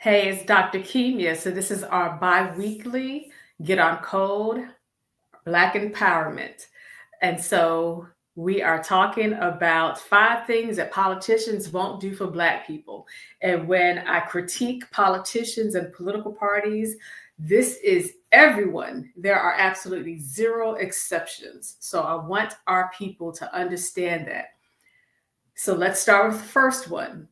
Hey, it's Dr. Kimya. So this is our bi-weekly Get on Code, Black Empowerment. And so we are talking about 5 things that politicians won't do for Black people. And when I critique politicians and political parties, this is everyone. There are absolutely zero exceptions. So I want our people to understand that. So let's start with the first one.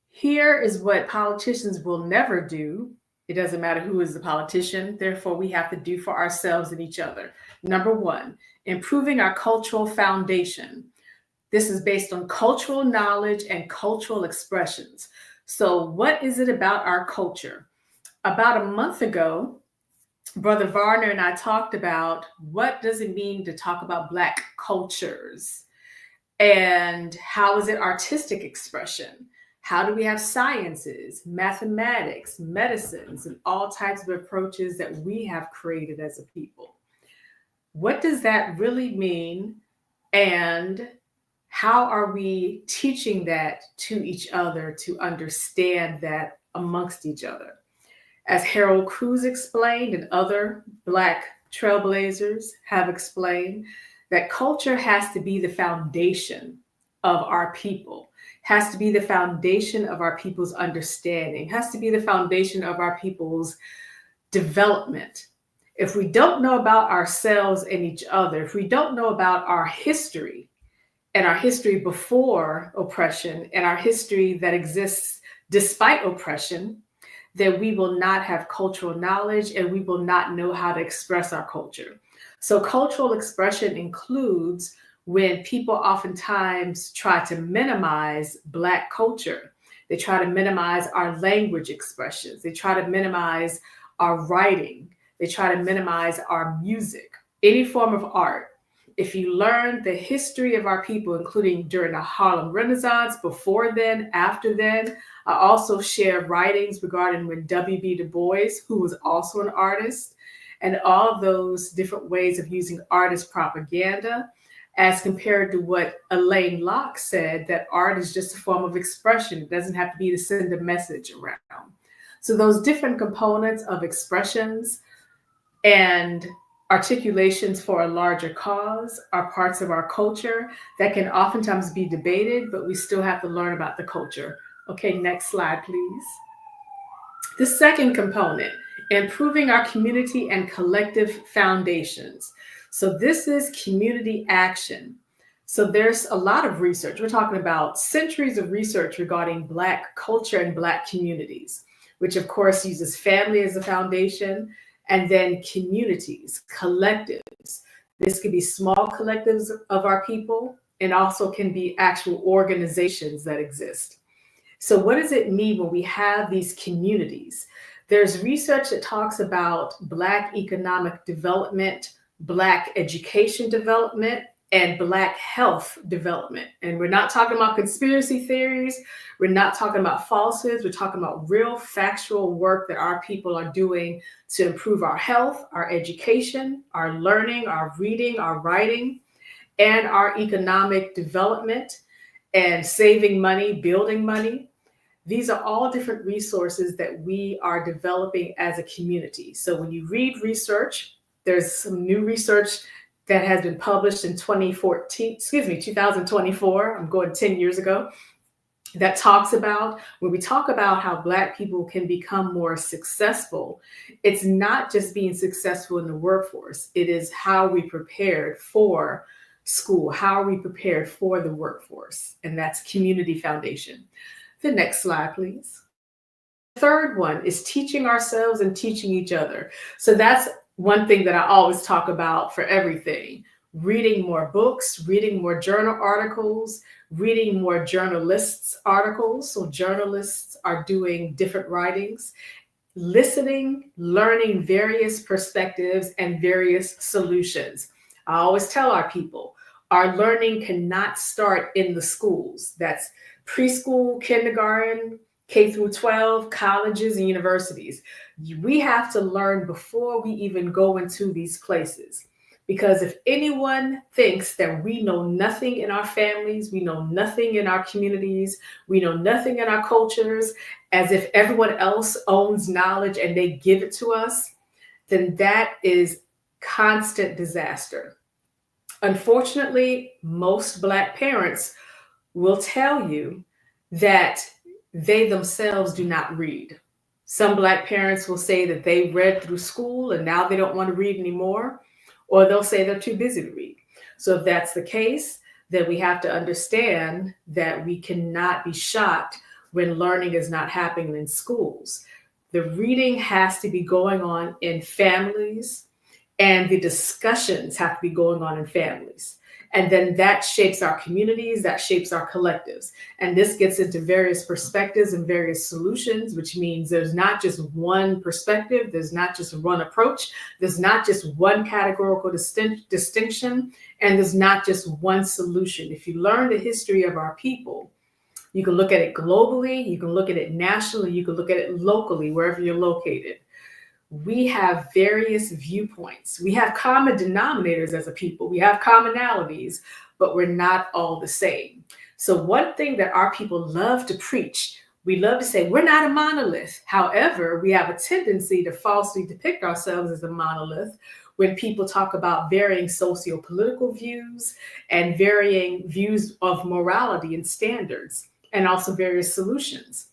Here is what politicians will never do. It doesn't matter who is the politician. Therefore, we have to do for ourselves and each other. Number one, improving our cultural foundation. This is based on cultural knowledge and cultural expressions. So, what is it about our culture? About a month ago, Brother Varner and I talked about what does it mean to talk about Black cultures and how is it artistic expression? How do we have sciences, mathematics, medicines, and all types of approaches that we have created as a people? What does that really mean? And how are we teaching that to each other to understand that amongst each other? As Harold Cruz explained, and other Black trailblazers have explained, that culture has to be the foundation of our people, has to be the foundation of our people's understanding, has to be the foundation of our people's development. If we don't know about ourselves and each other, if we don't know about our history and our history before oppression and our history that exists despite oppression, then we will not have cultural knowledge and we will not know how to express our culture. So cultural expression includes when people oftentimes try to minimize Black culture. They try to minimize our language expressions. They try to minimize our writing. They try to minimize our music, any form of art. If you learn the history of our people, including during the Harlem Renaissance, before then, after then, I also share writings regarding when W.B. Du Bois, who was also an artist, and all of those different ways of using artist propaganda as compared to what Elaine Locke said, that art is just a form of expression. It doesn't have to be to send a message around. So those different components of expressions and articulations for a larger cause are parts of our culture that can oftentimes be debated, but we still have to learn about the culture. Okay, next slide, please. The second component, improving our community and collective foundations. So this is community action. So there's a lot of research. We're talking about centuries of research regarding Black culture and Black communities, which of course uses family as a foundation, and then communities, collectives. This could be small collectives of our people and also can be actual organizations that exist. So what does it mean when we have these communities? There's research that talks about Black economic development, Black education development, and Black health development. And we're not talking about conspiracy theories. We're not talking about falsehoods. We're talking about real factual work that our people are doing to improve our health, our education, our learning, our reading, our writing, and our economic development and saving money, building money. These are all different resources that we are developing as a community. So when you read research, there's some new research that has been published in 2024. I'm going 10 years ago. That talks about, when we talk about how Black people can become more successful, it's not just being successful in the workforce. It is how we prepared for school, how are we prepared for the workforce, and that's community foundation. The next slide, please. The third one is teaching ourselves and teaching each other. So that's one thing that I always talk about for everything. Reading more books, reading more journal articles, reading more journalists' articles. So journalists are doing different writings, listening, learning various perspectives and various solutions. I always tell our people, our learning cannot start in the schools. That's preschool, kindergarten, K through 12, colleges and universities. We have to learn before we even go into these places. Because if anyone thinks that we know nothing in our families, we know nothing in our communities, we know nothing in our cultures, as if everyone else owns knowledge and they give it to us, then that is constant disaster. Unfortunately, most Black parents will tell you that they themselves do not read. Some Black parents will say that they read through school and now they don't want to read anymore, or they'll say they're too busy to read. So if that's the case, then we have to understand that we cannot be shocked when learning is not happening in schools. The reading has to be going on in families, and the discussions have to be going on in families. And then that shapes our communities, that shapes our collectives. And this gets into various perspectives and various solutions, which means there's not just one perspective, there's not just one approach, there's not just one categorical distinction, and there's not just one solution. If you learn the history of our people, you can look at it globally, you can look at it nationally, you can look at it locally, wherever you're located. We have various viewpoints. We have common denominators as a people. We have commonalities, but we're not all the same. So one thing that our people love to preach, we love to say, we're not a monolith. However, we have a tendency to falsely depict ourselves as a monolith when people talk about varying socio-political views and varying views of morality and standards, and also various solutions.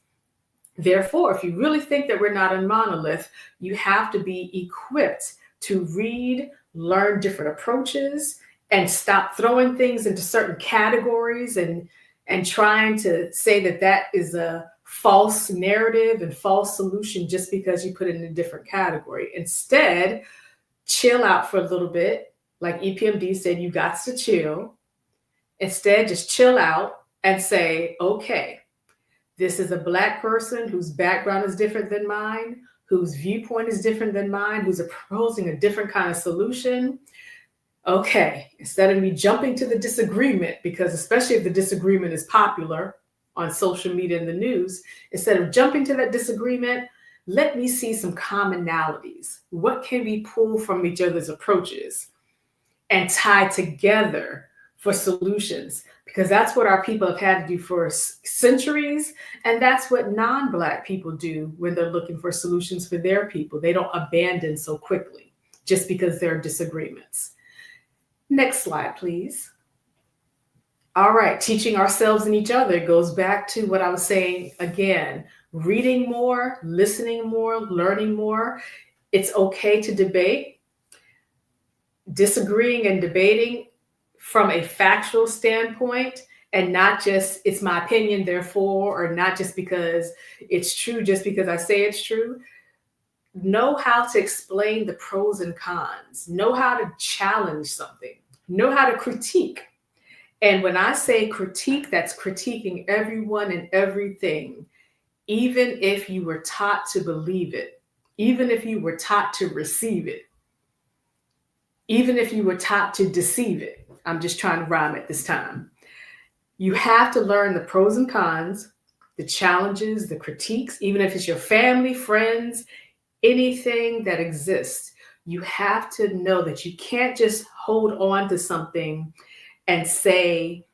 Therefore, if you really think that we're not a monolith, you have to be equipped to read, learn different approaches, and stop throwing things into certain categories and trying to say that that is a false narrative and false solution just because you put it in a different category. Instead, chill out for a little bit. Like EPMD said, you got to chill. Instead, just chill out and say, okay, this is a Black person whose background is different than mine, whose viewpoint is different than mine, who's proposing a different kind of solution. Okay, instead of me jumping to the disagreement, because especially if the disagreement is popular on social media and the news, instead of jumping to that disagreement, let me see some commonalities. What can we pull from each other's approaches and tie together for solutions? Because that's what our people have had to do for centuries. And that's what non-Black people do when they're looking for solutions for their people. They don't abandon so quickly just because there are disagreements. Next slide, please. All right, teaching ourselves and each other goes back to what I was saying again, reading more, listening more, learning more. It's okay to debate. Disagreeing and debating from a factual standpoint, and not just it's my opinion, therefore, or not just because it's true, just because I say it's true. Know how to explain the pros and cons, know how to challenge something, know how to critique. And when I say critique, that's critiquing everyone and everything, even if you were taught to believe it, even if you were taught to receive it, even if you were taught to deceive it. I'm just trying to rhyme at this time. You have to learn the pros and cons, the challenges, the critiques, even if it's your family, friends, anything that exists. You have to know that you can't just hold on to something and say,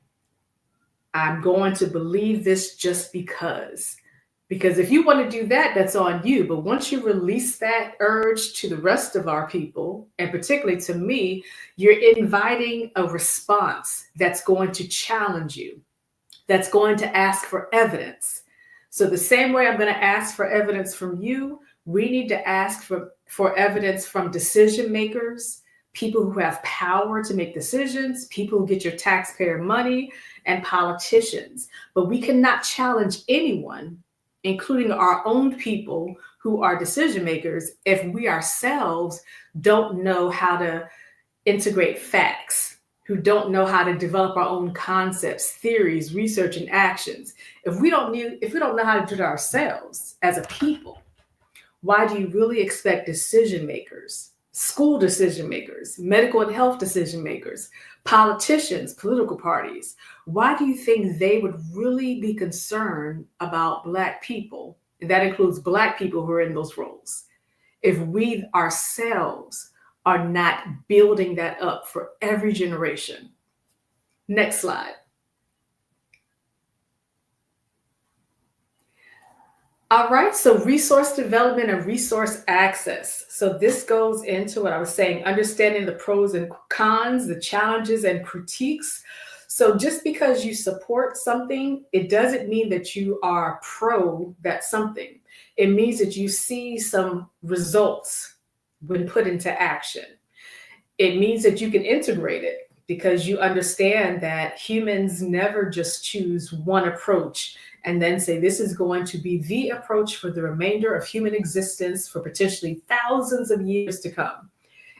I'm going to believe this just because. Because if you want to do that, that's on you. But once you release that urge to the rest of our people, and particularly to me, you're inviting a response that's going to challenge you, that's going to ask for evidence. So the same way I'm going to ask for evidence from you, we need to ask for evidence from decision makers, people who have power to make decisions, people who get your taxpayer money, and politicians. But we cannot challenge anyone, including our own people who are decision makers, if we ourselves don't know how to integrate facts, who don't know how to develop our own concepts, theories, research, and actions. If we don't know how to do it ourselves as a people, why do you really expect decision makers, school decision makers, medical and health decision makers, politicians, political parties, why do you think they would really be concerned about Black people? And that includes Black people who are in those roles. If we ourselves are not building that up for every generation. Next slide. All right, so resource development and resource access. So this goes into what I was saying, understanding the pros and cons, the challenges and critiques. So just because you support something, it doesn't mean that you are pro that something. It means that you see some results when put into action. It means that you can integrate it because you understand that humans never just choose one approach and then say, this is going to be the approach for the remainder of human existence for potentially thousands of years to come.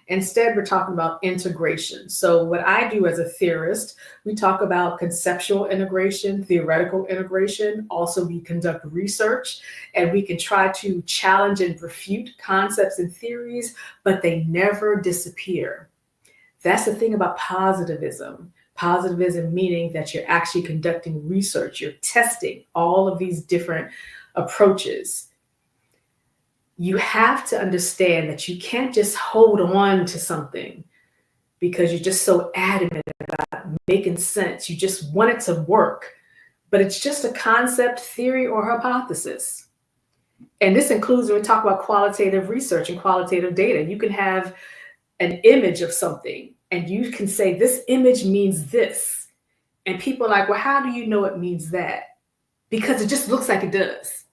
Instead, we're talking about integration. So what I do as a theorist, we talk about conceptual integration, theoretical integration. Also, we conduct research and we can try to challenge and refute concepts and theories, but they never disappear. That's the thing about positivism. Positivism meaning that you're actually conducting research, you're testing all of these different approaches. You have to understand that you can't just hold on to something because you're just so adamant about making sense. You just want it to work, but it's just a concept, theory, or hypothesis. And this includes when we talk about qualitative research and qualitative data. You can have an image of something and you can say, this image means this. And people are like, well, how do you know it means that? Because it just looks like it does.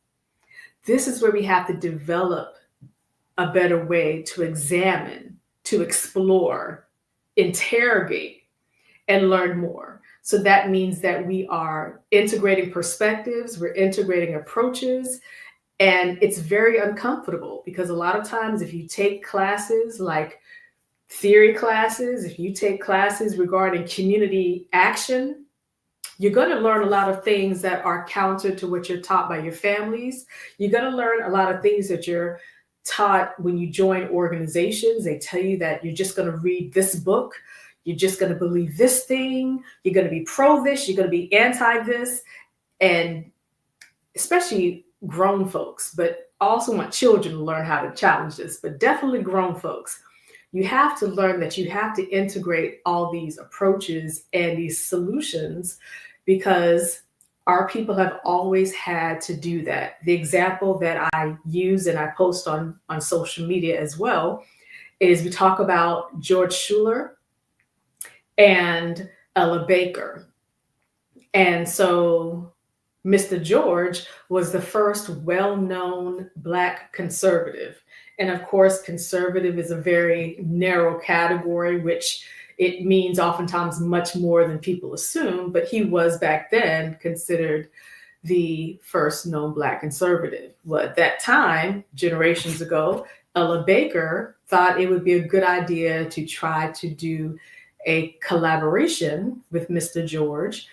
This is where we have to develop a better way to examine, to explore, interrogate, and learn more. So that means that we are integrating perspectives, we're integrating approaches, and it's very uncomfortable because a lot of times if you take classes like theory classes, if you take classes regarding community action, you're going to learn a lot of things that are counter to what you're taught by your families. You're going to learn a lot of things that you're taught when you join organizations. They tell you that you're just going to read this book. You're just going to believe this thing. You're going to be pro this. You're going to be anti this. And especially grown folks, but also want children to learn how to challenge this, but definitely grown folks. You have to learn that you have to integrate all these approaches and these solutions because our people have always had to do that. The example that I use and I post on social media as well is we talk about George Schuler and Ella Baker. And so Mr. George was the first well-known Black conservative. And of course, conservative is a very narrow category, which it means oftentimes much more than people assume, but he was back then considered the first known Black conservative. Well, at that time, generations ago, Ella Baker thought it would be a good idea to try to do a collaboration with Mr. George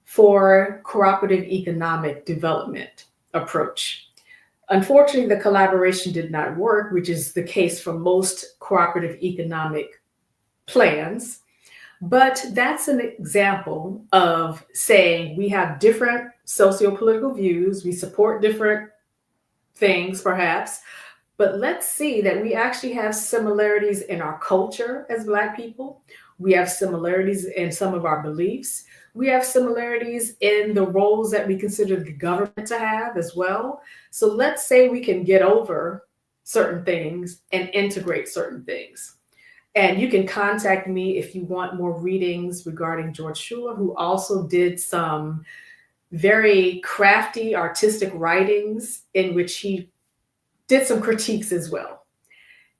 for cooperative economic development approach. Unfortunately, the collaboration did not work, which is the case for most cooperative economic plans. But that's an example of saying we have different socio-political views, we support different things perhaps, but let's see that we actually have similarities in our culture as Black people. We have similarities in some of our beliefs. We have similarities in the roles that we consider the government to have as well. So let's say we can get over certain things and integrate certain things. And you can contact me if you want more readings regarding George Schuler, who also did some very crafty artistic writings in which he did some critiques as well.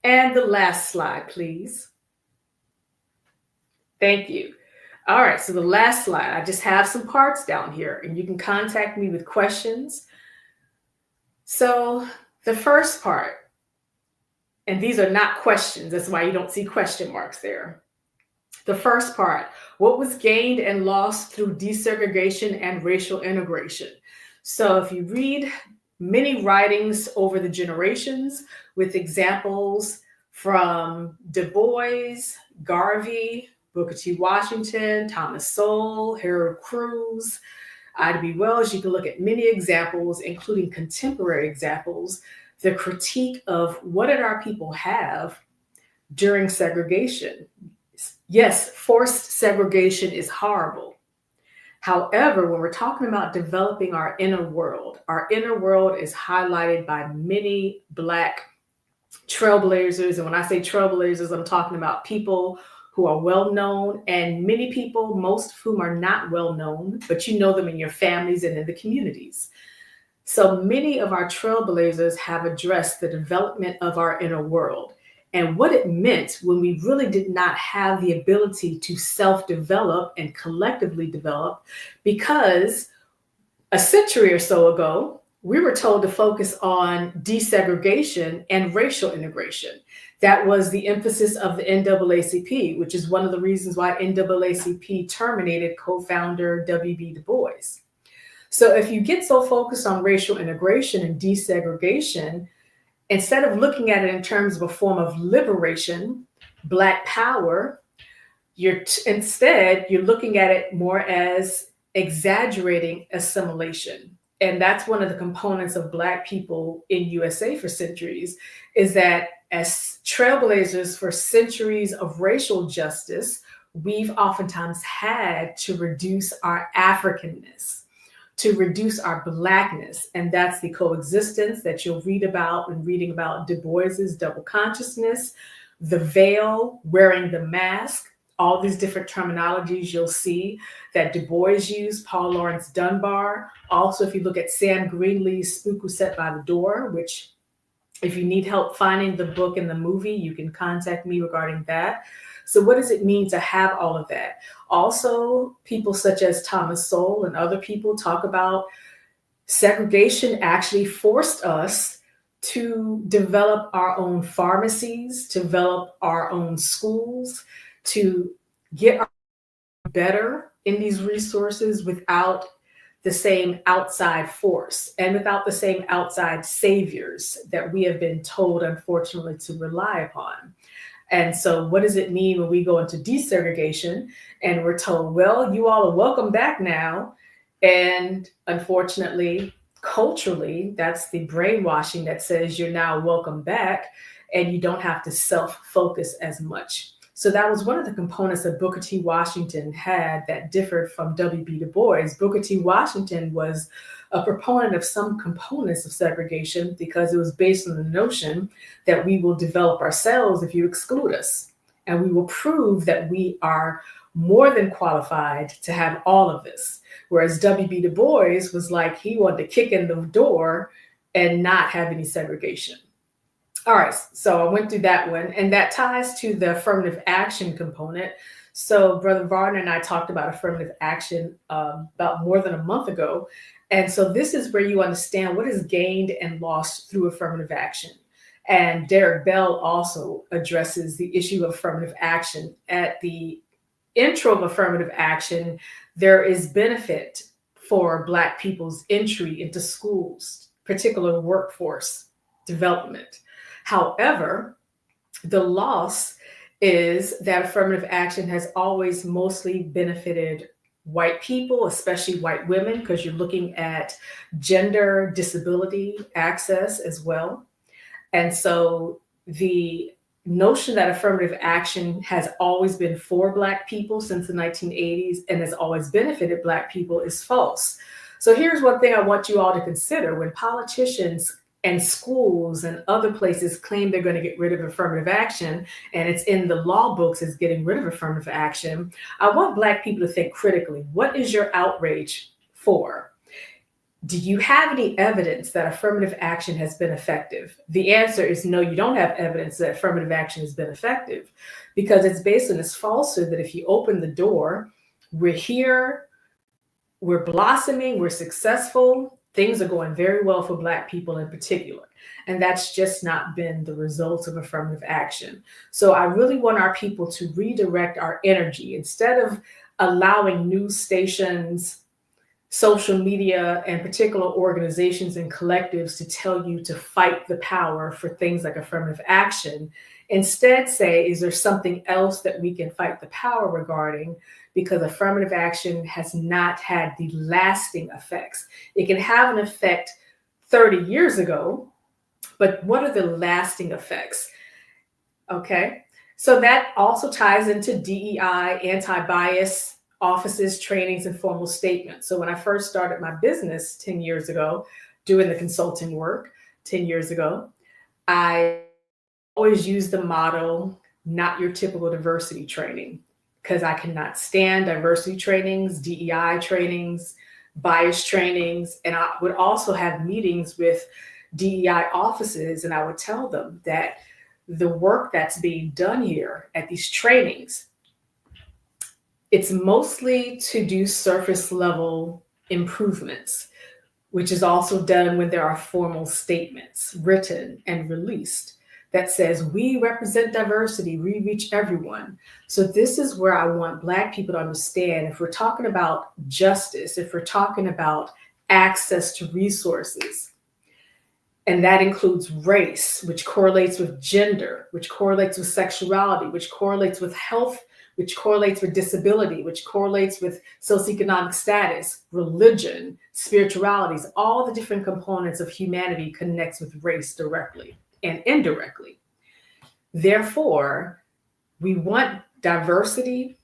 And the last slide, please. Thank you. All right, so the last slide, I just have some parts down here and you can contact me with questions. So the first part, and these are not questions, that's why you don't see question marks there. The first part, what was gained and lost through desegregation and racial integration? So if you read many writings over the generations with examples from Du Bois, Garvey, Booker T. Washington, Thomas Sowell, Harold Cruz, Ida B. Wells, you can look at many examples, including contemporary examples, the critique of what did our people have during segregation. Yes, forced segregation is horrible. However, when we're talking about developing our inner world is highlighted by many Black trailblazers. And when I say trailblazers, I'm talking about people who are well known, and many people, most of whom are not well known, but you know them in your families and in the communities. So many of our trailblazers have addressed the development of our inner world and what it meant when we really did not have the ability to self develop and collectively develop, because a century or so ago, we were told to focus on desegregation and racial integration. That was the emphasis of the NAACP, which is one of the reasons why NAACP terminated co-founder W.B. Du Bois. So if you get so focused on racial integration and desegregation, instead of looking at it in terms of a form of liberation, Black power, instead you're looking at it more as exaggerating assimilation. And that's one of the components of Black people in USA for centuries, is that as trailblazers for centuries of racial justice, we've oftentimes had to reduce our Africanness, to reduce our Blackness. And that's the coexistence that you'll read about when reading about Du Bois's double consciousness, the veil, wearing the mask, all these different terminologies you'll see that Du Bois used, Paul Laurence Dunbar. Also, if you look at Sam Greenlee's Spook Who Sat by the Door, which if you need help finding the book and the movie, you can contact me regarding that. So what does it mean to have all of that? Also, people such as Thomas Sowell and other people talk about segregation actually forced us to develop our own pharmacies, to develop our own schools, to get better in these resources without the same outside force and without the same outside saviors that we have been told, unfortunately, to rely upon. And so what does it mean when we go into desegregation and we're told, well, you all are welcome back now? And unfortunately, culturally, that's the brainwashing that says you're now welcome back and you don't have to self-focus as much. So that was one of the components that Booker T. Washington had that differed from W.B. Du Bois. Booker T. Washington was a proponent of some components of segregation because it was based on the notion that we will develop ourselves if you exclude us. And we will prove that we are more than qualified to have all of this. Whereas W.B. Du Bois was like, he wanted to kick in the door and not have any segregation. All right, so I went through that one, and that ties to the affirmative action component. So Brother Varner and I talked about affirmative action about more than a month ago. And so this is where you understand what is gained and lost through affirmative action. And Derek Bell also addresses the issue of affirmative action. At the intro of affirmative action, there is benefit for Black people's entry into schools, particular workforce development. However, the loss is that affirmative action has always mostly benefited white people, especially white women, because you're looking at gender disability access as well. And so the notion that affirmative action has always been for Black people since the 1980s and has always benefited Black people is false. So here's one thing I want you all to consider. When politicians and schools and other places claim they're going to get rid of affirmative action, and it's in the law books as getting rid of affirmative action, I want Black people to think critically. What is your outrage for? Do you have any evidence that affirmative action has been effective? The answer is no, you don't have evidence that affirmative action has been effective, because it's based on this falsehood that if you open the door, we're here, we're blossoming, we're successful, things are going very well for Black people in particular. And that's just not been the result of affirmative action. So I really want our people to redirect our energy. Instead of allowing news stations, social media, and particular organizations and collectives to tell you to fight the power for things like affirmative action, instead say, is there something else that we can fight the power regarding? Because affirmative action has not had the lasting effects. It can have an effect 30 years ago, but what are the lasting effects? Okay. So that also ties into DEI, anti-bias offices, trainings, and formal statements. So when I first started my business 10 years ago, doing the consulting work 10 years ago, I always use the motto, not your typical diversity training, because I cannot stand diversity trainings, DEI trainings, bias trainings. And I would also have meetings with DEI offices, and I would tell them that the work that's being done here at these trainings, it's mostly to do surface level improvements, which is also done when there are formal statements written and released that says we represent diversity, we reach everyone. So this is where I want Black people to understand, if we're talking about justice, if we're talking about access to resources, and that includes race, which correlates with gender, which correlates with sexuality, which correlates with health, which correlates with disability, which correlates with socioeconomic status, religion, spiritualities, all the different components of humanity connects with race directly and indirectly. Therefore, we want diversity,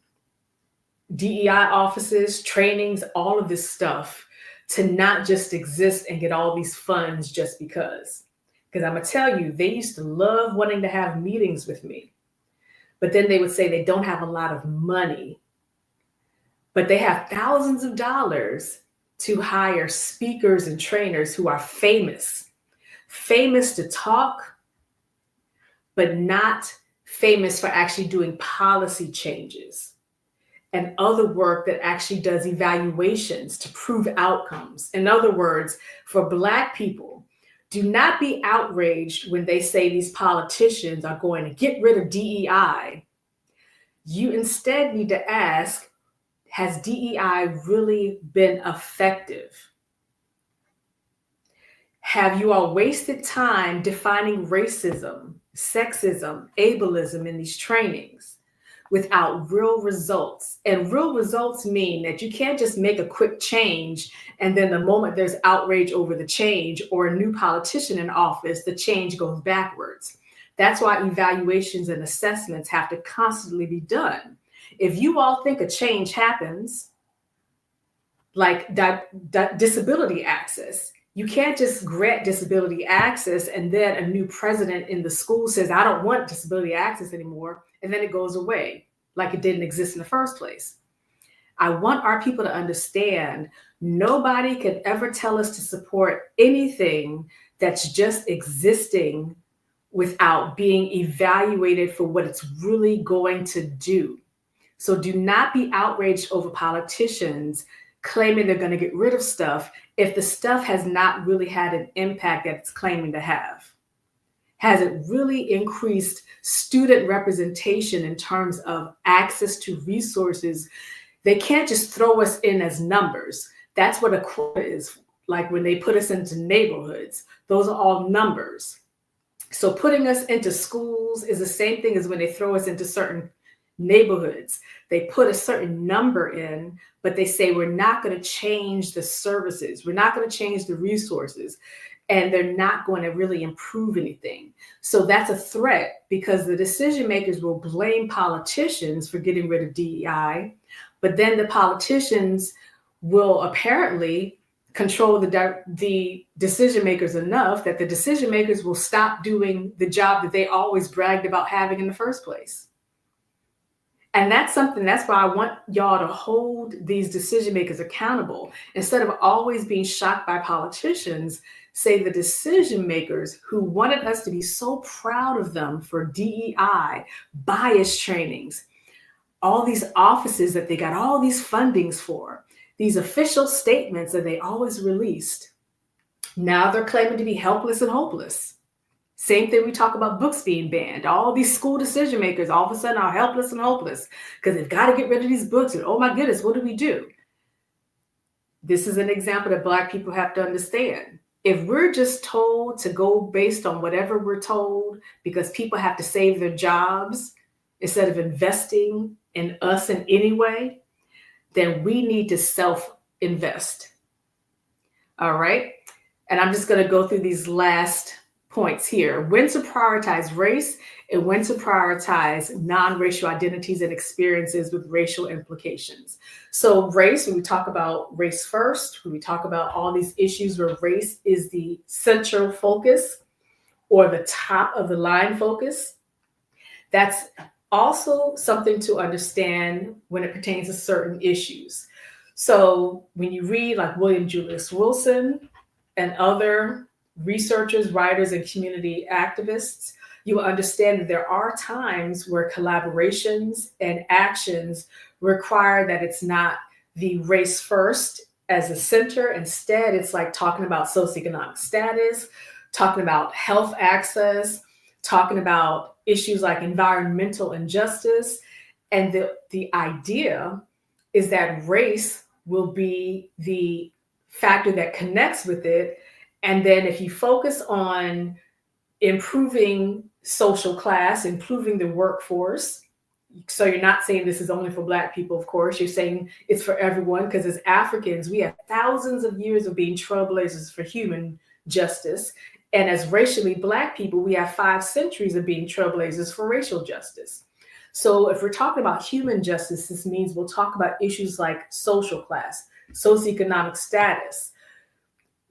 DEI offices, trainings, all of this stuff to not just exist and get all these funds just because. Because I'm going to tell you, they used to love wanting to have meetings with me. But then they would say they don't have a lot of money, but they have thousands of dollars to hire speakers and trainers who are famous to talk, but not famous for actually doing policy changes and other work that actually does evaluations to prove outcomes. In other words, for Black people, do not be outraged when they say these politicians are going to get rid of DEI. You instead need to ask, has DEI really been effective? Have you all wasted time defining racism, sexism, ableism in these trainings without real results? And real results mean that you can't just make a quick change and then the moment there's outrage over the change or a new politician in office, the change goes backwards. That's why evaluations and assessments have to constantly be done. If you all think a change happens, like disability access, you can't just grant disability access and then a new president in the school says, I don't want disability access anymore, and then it goes away like it didn't exist in the first place. I want our people to understand nobody can ever tell us to support anything that's just existing without being evaluated for what it's really going to do. So do not be outraged over politicians claiming they're going to get rid of stuff if the stuff has not really had an impact that it's claiming to have. Has it really increased student representation in terms of access to resources? They can't just throw us in as numbers. That's what a quota is, like when they put us into neighborhoods. Those are all numbers. So putting us into schools is the same thing as when they throw us into certain neighborhoods. They put a certain number in, but they say we're not going to change the services. We're not going to change the resources. And they're not going to really improve anything. So that's a threat because the decision makers will blame politicians for getting rid of DEI, but then the politicians will apparently control the decision makers enough that the decision makers will stop doing the job that they always bragged about having in the first place. And that's why I want y'all to hold these decision makers accountable. Instead of always being shocked by politicians, say the decision makers who wanted us to be so proud of them for DEI, bias trainings, all these offices that they got all these fundings for, these official statements that they always released. Now they're claiming to be helpless and hopeless. Same thing we talk about books being banned. All these school decision makers all of a sudden are helpless and hopeless because they've got to get rid of these books. And oh my goodness, what do we do? This is an example that Black people have to understand. If we're just told to go based on whatever we're told because people have to save their jobs instead of investing in us in any way, then we need to self-invest. All right. And I'm just going to go through these last points here: when to prioritize race and when to prioritize non-racial identities and experiences with racial implications. So race, when we talk about race first, when we talk about all these issues where race is the central focus or the top of the line focus, that's also something to understand when it pertains to certain issues. So when you read like William Julius Wilson and other researchers, writers, and community activists, you will understand that there are times where collaborations and actions require that it's not the race first as a center. Instead, it's like talking about socioeconomic status, talking about health access, talking about issues like environmental injustice. And the idea is that race will be the factor that connects with it. And then if you focus on improving social class, improving the workforce, so you're not saying this is only for Black people, of course, you're saying it's for everyone, because as Africans, we have thousands of years of being trailblazers for human justice. And as racially Black people, we have 5 centuries of being trailblazers for racial justice. So if we're talking about human justice, this means we'll talk about issues like social class, socioeconomic status,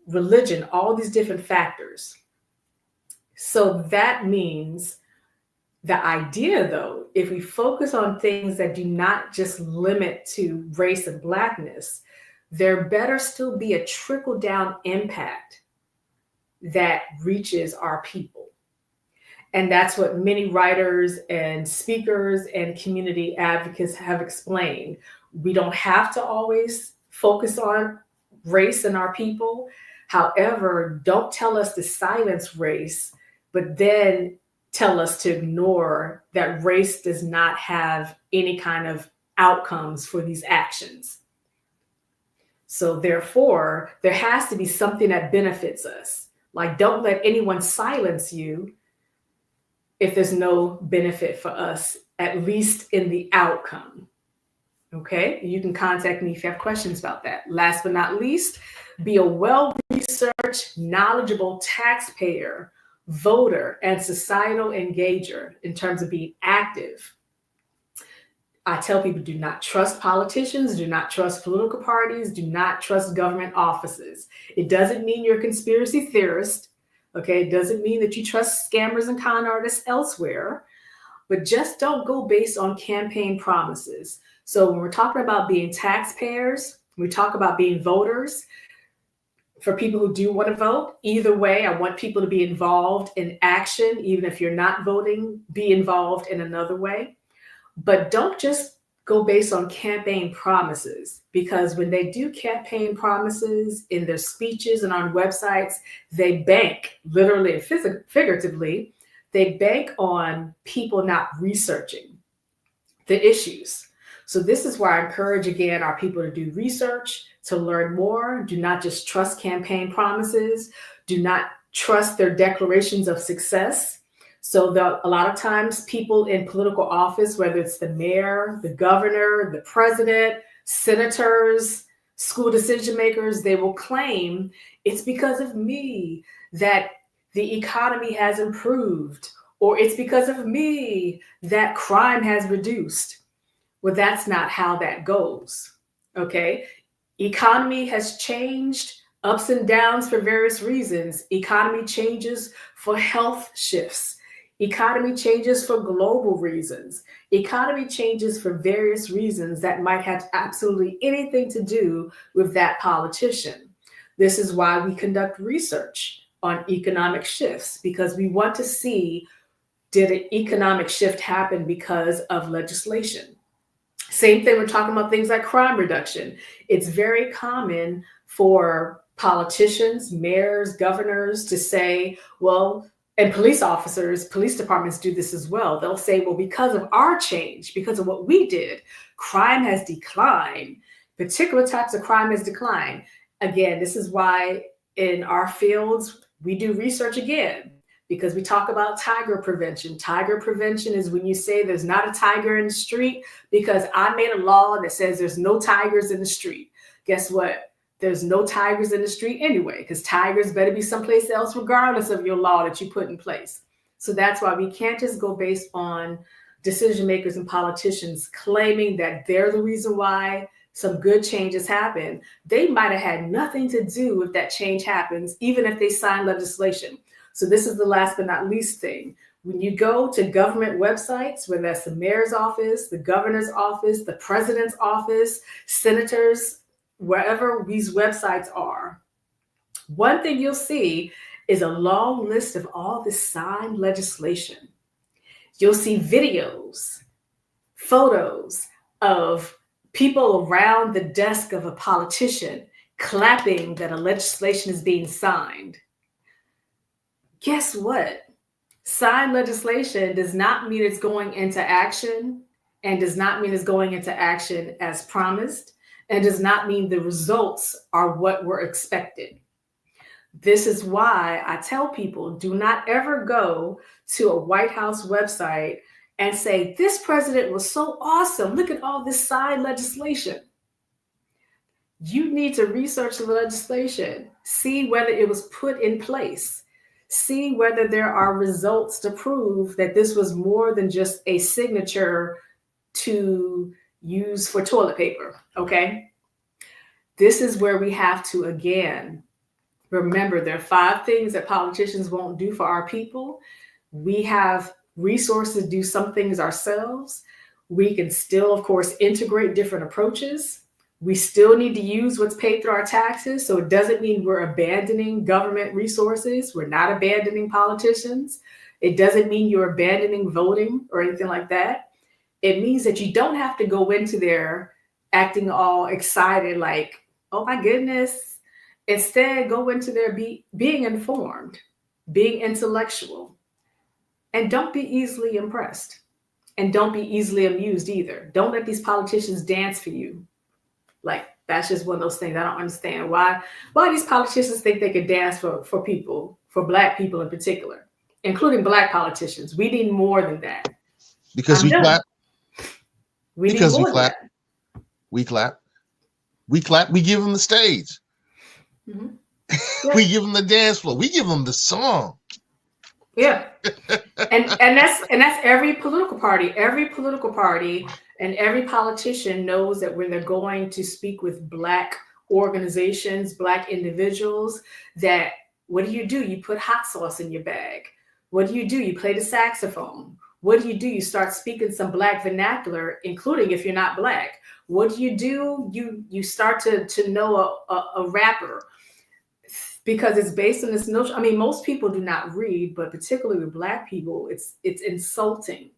religion, all these different factors. So that means the idea, though, if we focus on things that do not just limit to race and Blackness, there better still be a trickle-down impact that reaches our people. And that's what many writers and speakers and community advocates have explained. We don't have to always focus on race and our people. However, don't tell us to silence race, but then tell us to ignore that race does not have any kind of outcomes for these actions. So therefore, there has to be something that benefits us. Like, don't let anyone silence you if there's no benefit for us, at least in the outcome. Okay, you can contact me if you have questions about that. Last but not least, be a well-researched, knowledgeable taxpayer, voter, and societal engager in terms of being active. I tell people, do not trust politicians, do not trust political parties, do not trust government offices. It doesn't mean you're a conspiracy theorist, okay? It doesn't mean that you trust scammers and con artists elsewhere, but just don't go based on campaign promises. So when we're talking about being taxpayers, we talk about being voters. For people who do want to vote, either way, I want people to be involved in action. Even if you're not voting, be involved in another way. But don't just go based on campaign promises, because when they do campaign promises in their speeches and on websites, they bank, literally and figuratively, they bank on people not researching the issues. So this is why I encourage, again, our people to do research, to learn more. Do not just trust campaign promises. Do not trust their declarations of success. So a lot of times people in political office, whether it's the mayor, the governor, the president, senators, school decision makers, they will claim it's because of me that the economy has improved, or it's because of me that crime has reduced. Well, that's not how that goes, okay? Economy has changed, ups and downs for various reasons. Economy changes for health shifts. Economy changes for global reasons. Economy changes for various reasons that might have absolutely anything to do with that politician. This is why we conduct research on economic shifts, because we want to see, did an economic shift happen because of legislation? Same thing, we're talking about things like crime reduction. It's very common for politicians, mayors, governors to say, well, and police officers, police departments do this as well. They'll say, well, because of our change, because of what we did, crime has declined. Particular types of crime has declined. Again, this is why in our fields, we do research again, because we talk about tiger prevention. Tiger prevention is when you say there's not a tiger in the street because I made a law that says there's no tigers in the street. Guess what? There's no tigers in the street anyway, because tigers better be someplace else, regardless of your law that you put in place. So that's why we can't just go based on decision makers and politicians claiming that they're the reason why some good changes happen. They might have had nothing to do if that change happens, even if they sign legislation. So this is the last but not least thing. When you go to government websites, whether that's the mayor's office, the governor's office, the president's office, senators, wherever these websites are, one thing you'll see is a long list of all this signed legislation. You'll see videos, photos of people around the desk of a politician clapping that a legislation is being signed. Guess what? Signed legislation does not mean it's going into action, and does not mean it's going into action as promised, and does not mean the results are what were expected. This is why I tell people, do not ever go to a White House website and say, this president was so awesome. Look at all this signed legislation. You need to research the legislation, see whether it was put in place, see whether there are results to prove that this was more than just a signature to use for toilet paper, okay? This is where we have to, again, remember there are 5 things that politicians won't do for our people. We have resources to do some things ourselves. We can still, of course, integrate different approaches. We still need to use what's paid through our taxes. So it doesn't mean we're abandoning government resources. We're not abandoning politicians. It doesn't mean you're abandoning voting or anything like that. It means that you don't have to go into there acting all excited like, oh my goodness. Instead, go into there being informed, being intellectual, and don't be easily impressed. And don't be easily amused either. Don't let these politicians dance for you. Like, that's just one of those things I don't understand. Why these politicians think they can dance for people, for Black people in particular, including Black politicians. We need more than that. Because we clap. We need more than that. We clap. We clap. We give them the stage. Mm-hmm. Yeah. We give them the dance floor. We give them the song. Yeah, and that's every political party. Every political party and every politician knows that when they're going to speak with Black organizations, Black individuals, that what do? You put hot sauce in your bag. What do? You play the saxophone. What do? You start speaking some Black vernacular, including if you're not Black. What do? You start to know a rapper. Because it's based on this notion. I mean, most people do not read, but particularly with Black people, it's insulting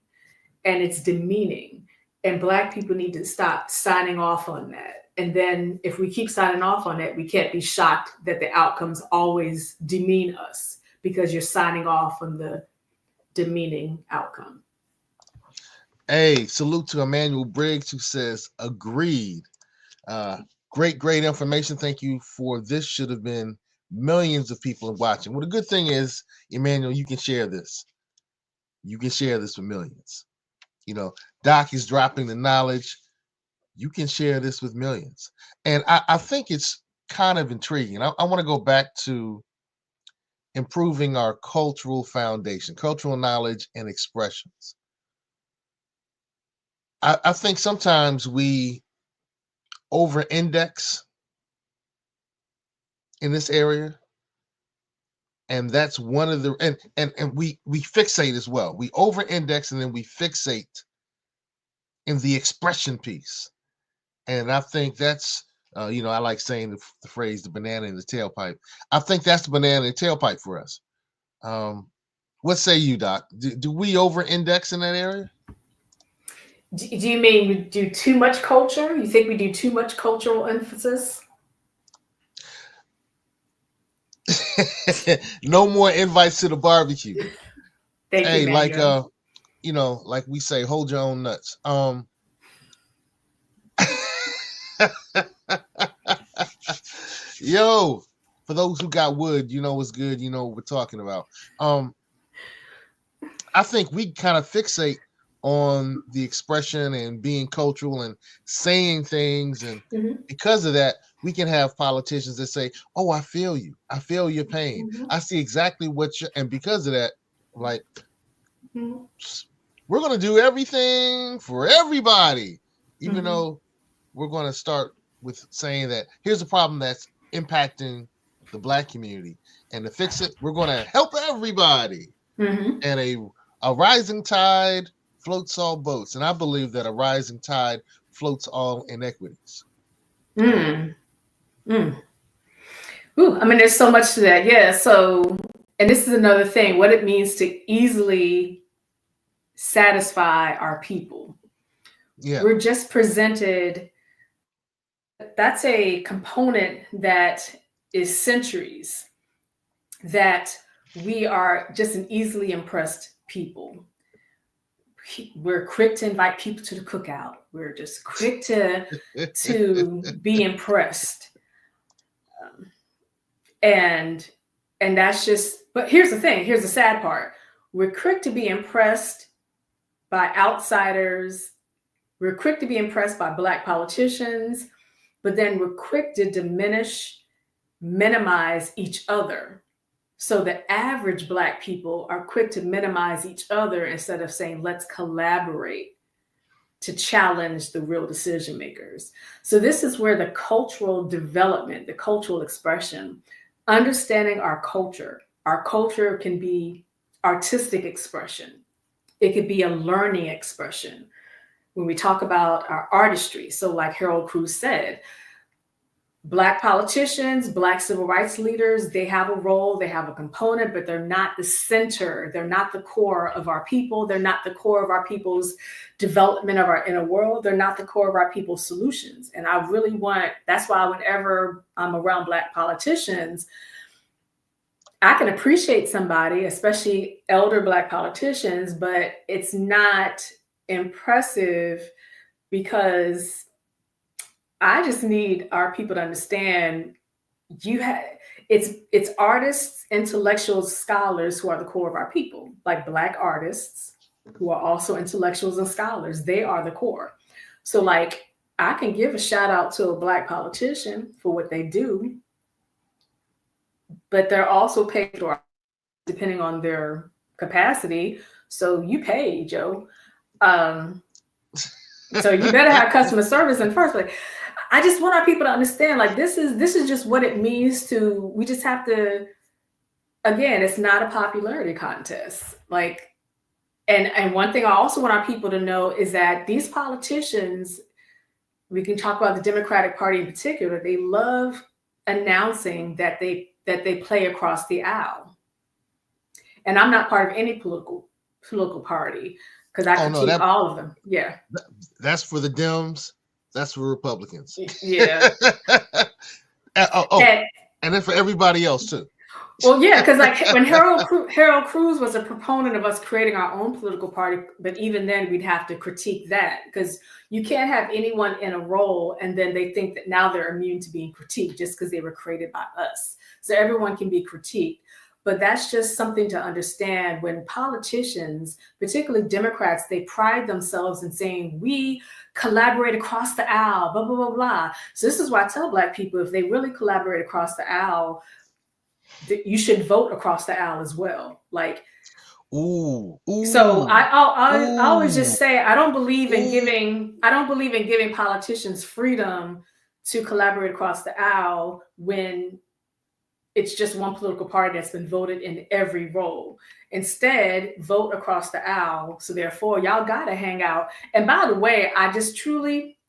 and it's demeaning. And Black people need to stop signing off on that. And then if we keep signing off on it, we can't be shocked that the outcomes always demean us because you're signing off on the demeaning outcome. Hey, salute to Emmanuel Briggs, who says, agreed. Great information. Thank you for this. Should have been millions of people watching. Well, the good thing is, Emmanuel, you can share this. You can share this with millions. You know, Doc is dropping the knowledge. You can share this with millions. And I think it's kind of intriguing. I want to go back to improving our cultural foundation, cultural knowledge and expressions. I think sometimes we over-index in this area, and that's one of the and we fixate as well. We over-index and then we fixate in the expression piece, and I think that's I like saying the phrase "the banana in the tailpipe." I think that's the banana in the tailpipe for us. What say you, Doc? Do we over-index in that area? Do you mean we do too much culture? You think we do too much cultural emphasis? No more invites to the barbecue. Thank you, like like we say, hold your own nuts. Yo, for those who got wood, you know what's good, you know what we're talking about. I think we kind of fixate on the expression and being cultural and saying things, and because of that, we can have politicians that say, oh, I feel you. I feel your pain. Mhm. I see exactly what you're, and because of that, like, Mhm. we're going to do everything for everybody, even Mhm. though we're going to start with saying that here's a problem that's impacting the Black community. And to fix it, we're going to help everybody. Mhm. And a rising tide floats all boats. And I believe that a rising tide floats all inequities. Mm. Mm. Ooh, I mean, there's so much to that. Yeah. So, and this is another thing, what it means to easily satisfy our people. Yeah. We're just presented, that's a component that is centuries, that we are just an easily impressed people. We're quick to invite people to the cookout. We're just quick to be impressed. Um, and that's just, but here's the thing, here's the sad part. We're quick to be impressed by outsiders. We're quick to be impressed by Black politicians, but then we're quick to diminish, minimize each other. So the average Black people are quick to minimize each other instead of saying, let's collaborate to challenge the real decision makers. So this is where the cultural development, the cultural expression, understanding our culture can be artistic expression. It could be a learning expression. When we talk about our artistry, so like Harold Cruz said, Black politicians, Black civil rights leaders, they have a role, they have a component, but they're not the center. They're not the core of our people. They're not the core of our people's development of our inner world. They're not the core of our people's solutions. And I really want, that's why whenever I'm around Black politicians, I can appreciate somebody, especially elder Black politicians, but it's not impressive because I just need our people to understand you have it's artists, intellectuals, scholars who are the core of our people, like Black artists who are also intellectuals and scholars. They are the core. So like I can give a shout out to a Black politician for what they do, but they're also paid for depending on their capacity. So you pay, Joe. Um, so you better have customer service in the first place. I just want our people to understand, like this is just what it means to. We just have to. Again, it's not a popularity contest. Like, and one thing I also want our people to know is that these politicians, we can talk about the Democratic Party in particular, they love announcing that they play across the aisle. And I'm not part of any political party because I Oh no, critique all of them. Yeah. that's for the Dems. That's for Republicans. Yeah. And then for everybody else too. Well, yeah, because like when Harold Cruz was a proponent of us creating our own political party, but even then we'd have to critique that because you can't have anyone in a role and then they think that now they're immune to being critiqued just because they were created by us. So everyone can be critiqued. But that's just something to understand when politicians, particularly Democrats, they pride themselves in saying, we collaborate across the aisle, blah, blah, blah, blah. So this is why I tell Black people, if they really collaborate across the aisle, you should vote across the aisle as well. Like, ooh, so I always ooh, just say I don't believe in giving politicians freedom to collaborate across the aisle when it's just one political party that's been voted in every role. Instead, vote across the aisle. So therefore, y'all gotta hang out. And by the way, I just truly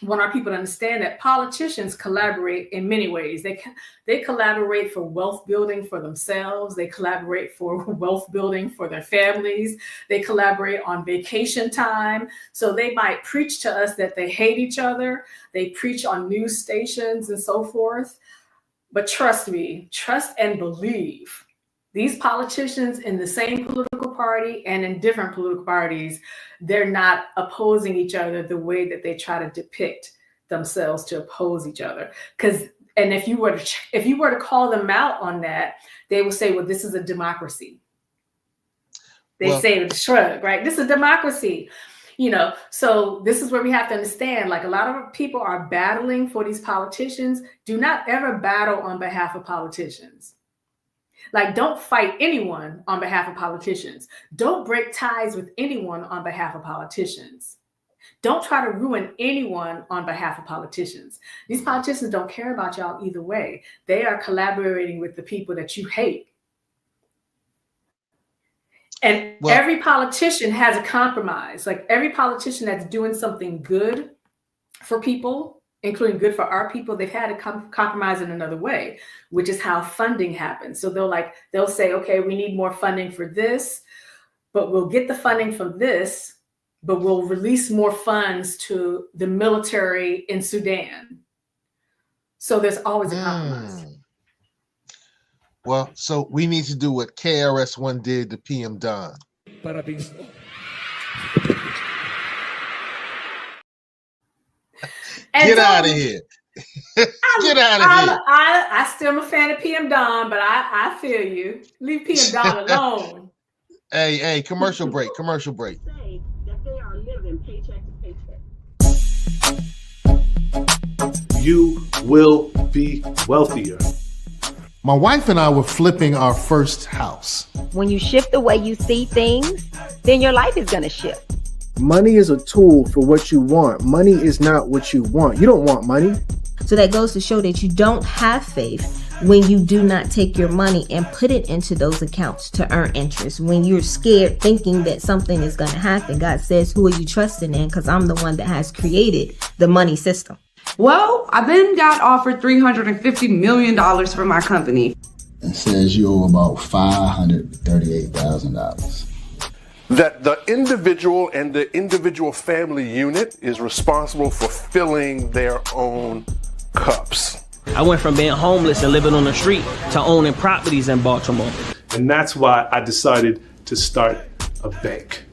want our people to understand that politicians collaborate in many ways. They collaborate for wealth building for themselves. They collaborate for wealth building for their families. They collaborate on vacation time. So they might preach to us that they hate each other. They preach on news stations and so forth. But trust me, trust and believe. These politicians in the same political party and in different political parties, they're not opposing each other the way that they try to depict themselves to oppose each other. Because and if you were to call them out on that, they will say, "Well, this is a democracy." They say with a shrug, right? This is a democracy. So this is where we have to understand, like, a lot of people are battling for these politicians. Do not ever battle on behalf of politicians. Like, don't fight anyone on behalf of politicians. Don't break ties with anyone on behalf of politicians. Don't try to ruin anyone on behalf of politicians. These politicians don't care about y'all either way. They are collaborating with the people that you hate. And every politician has a compromise. Like, every politician that's doing something good for people, including good for our people, they've had to compromise in another way, which is how funding happens. So they'll say, okay, we need more funding for this, but we'll get the funding from this, but we'll release more funds to the military in Sudan. So there's always a compromise. Well, so we need to do what KRS-One did to PM Don. Get out of here. Get out of here. I still am a fan of PM Don, but I feel you. Leave PM Don alone. Hey, commercial break. You will be wealthier. My wife and I were flipping our first house. When you shift the way you see things, then your life is going to shift. Money is a tool for what you want. Money is not what you want. You don't want money. So that goes to show that you don't have faith when you do not take your money and put it into those accounts to earn interest. When you're scared thinking that something is going to happen, God says, who are you trusting in? Because I'm the one that has created the money system. Well, I then got offered $350 million for my company. It says you owe about $538,000. That the individual and the individual family unit is responsible for filling their own cups. I went from being homeless and living on the street to owning properties in Baltimore. And that's why I decided to start a bank.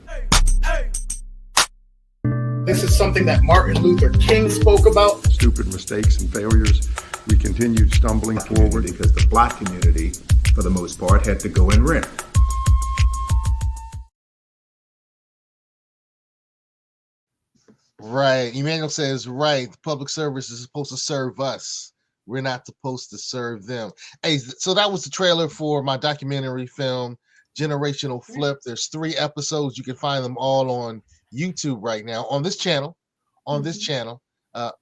This is something that Martin Luther King spoke about. Stupid mistakes and failures. We continued stumbling forward because the Black community, for the most part, had to go in rent. Right. Emmanuel says, right, the public service is supposed to serve us. We're not supposed to serve them. Hey, so that was the trailer for my documentary film, Generational Flip. There's 3 episodes. You can find them all on YouTube right now on this channel.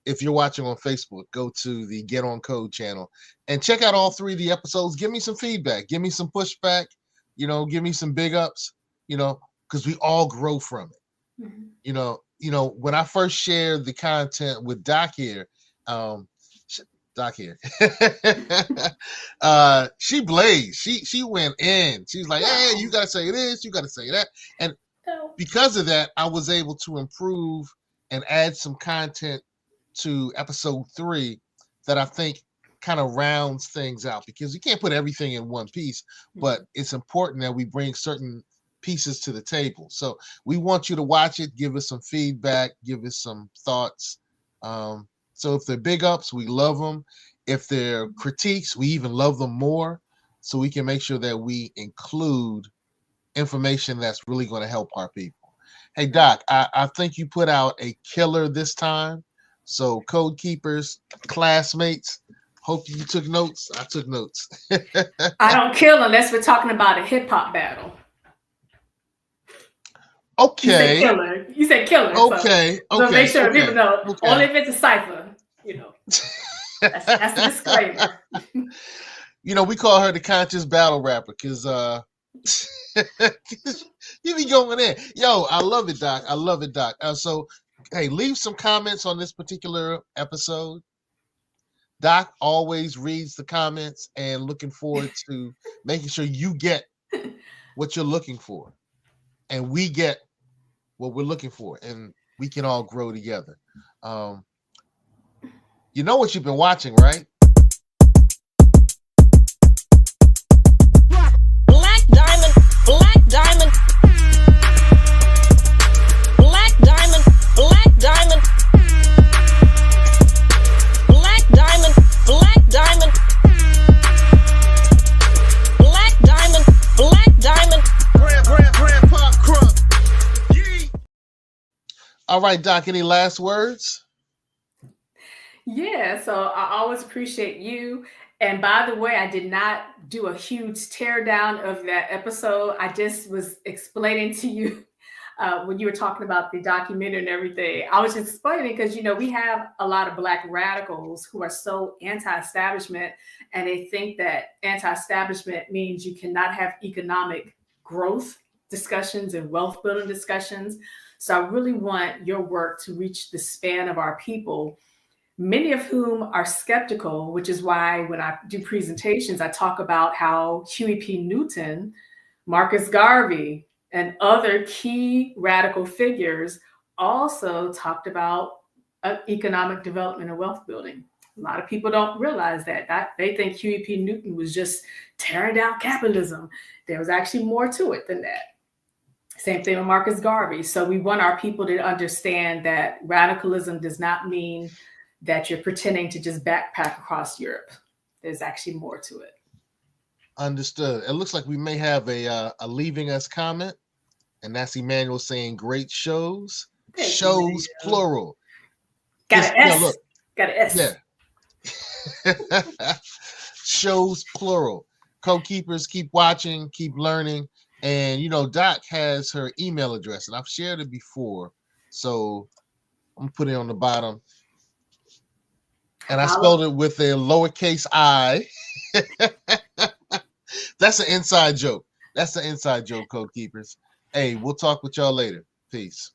If you're watching on Facebook, go to the Get On Code channel and check out all 3 of the episodes. Give me some feedback, give me some pushback, give me some big ups, because we all grow from it. When I first shared the content with Doc here, she blazed. She went in. She's like, hey, you gotta say this, you gotta say that. And because of that, I was able to improve and add some content to episode 3 that I think kind of rounds things out, because you can't put everything in one piece, but it's important that we bring certain pieces to the table. So we want you to watch it, give us some feedback, give us some thoughts. So if they're big ups, we love them. If they're critiques, we even love them more, so we can make sure that we include information that's really going to help our people. Hey, Doc, I think you put out a killer this time. So Code Keepers, classmates, hope you took notes. I took notes. I don't kill unless we're talking about a hip hop battle. Okay. You said killer. Okay. So make sure people know. Okay. Only if it's a cipher, That's the disclaimer. We call her the conscious battle rapper because you be going in. Yo, I love it, Doc. So, hey, leave some comments on this particular episode. Doc always reads the comments and looking forward to making sure you get what you're looking for, and we get what we're looking for, and we can all grow together. You know what you've been watching, right? Black diamond, black diamond. Black diamond, black diamond. Black diamond, black diamond. Black diamond, black diamond. Grandpa Crump. All right, Doc, any last words? Yeah, so I always appreciate you. And by the way, I did not do a huge tear down of that episode. I just was explaining to you when you were talking about the documentary and everything. I was just explaining because, we have a lot of Black radicals who are so anti-establishment, and they think that anti-establishment means you cannot have economic growth discussions and wealth building discussions. So I really want your work to reach the span of our people, many of whom are skeptical, which is why when I do presentations, I talk about how Huey P. Newton, Marcus Garvey, and other key radical figures also talked about economic development and wealth building. A lot of people don't realize that they think Huey P. Newton was just tearing down capitalism. There was actually more to it than that. Same thing with Marcus Garvey. So we want our people to understand that radicalism does not mean that you're pretending to just backpack across Europe. There's actually more to it. Understood. It looks like we may have a leaving us comment, and that's Emmanuel saying great shows. Thank shows you, plural. Got an S. Look. Got an S. Yeah. Shows plural. Co-keepers, keep watching, keep learning. And Doc has her email address, and I've shared it before. So I'm gonna put it on the bottom. And I spelled it with a lowercase I. That's an inside joke. Co-keepers. Hey, we'll talk with y'all later. Peace.